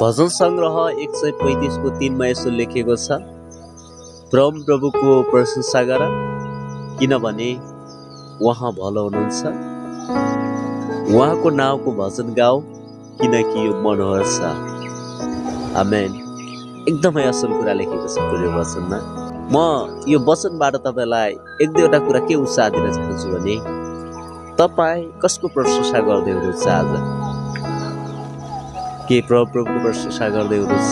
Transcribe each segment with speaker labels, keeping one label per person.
Speaker 1: भजन सङ्ग्रह 135 को 3 मा यसो लेखेको छ, परम प्रभुको प्रशंसा गर किनभने उहाँ भलो हुनुहुन्छ, उहाँको नाउँको भजन गाऊ किनकि यो मनोहर छ। आमेन। एकदमै असल कुरा लेखेको छ यो वचनमा। म यो वचनबाट तपाईलाई एक दुईवटा कुरा के उत्साह दिन चाहन्छु भने तपाई कसको प्रशंसा गर्दै हुनुहुन्छ आज? के प्रभुको प्रशंसा गर्दै हुनुहुन्छ?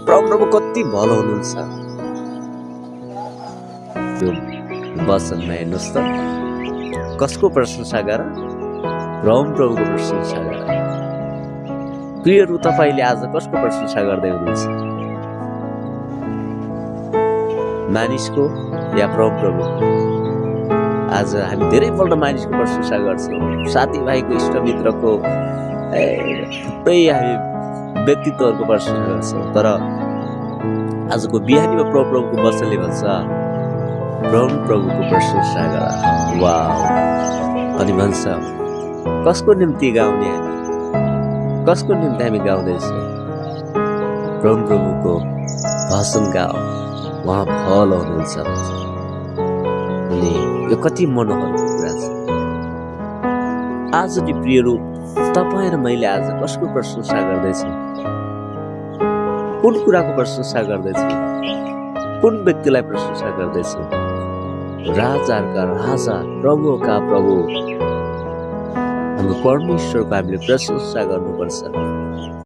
Speaker 1: प्रभु कति भलो हुनुहुन्छ त्यो वचनमा हेर्नुहोस् त। कसको प्रशंसा गर? प्रभुको प्रशंसा गर। प्रियहरू, तपाईले आज कसको प्रशंसा गर्दै हुनुहुन्छ? मानिसको या प्रभुको? आज हामी धेरैपल्ट मानिसको प्रशंसा गर्छौँ, साथीभाइको, इष्टमित्रको, थुप्रै हामी व्यक्तित्वहरूको प्रशंसा गर्छौँ। तर आजको बिहानीमा प्रभुको वचनले भन्छ प्रभुको प्रशंसा गर। वाउ! अनि भन्छ कसको निम्ति गाउने हामी? कसको निम्ति हामी गाउँदैछौँ? प्रभुको भजन गाऊ, उहाँ भलो हुनुहुन्छ। अनि यो कति मनोहरको कुरा छ। आज नि प्रियहरू, तपाईँ र मैले आज कसको प्रशंसा गर्दैछौँ? कुन कुराको प्रशंसा गर्दैछौँ? कुन व्यक्तिलाई प्रशंसा गर्दैछौँ? राजाका राजा, प्रभुका प्रभु, हाम्रो परमेश्वरको हामीले प्रशंसा गर्नुपर्छ।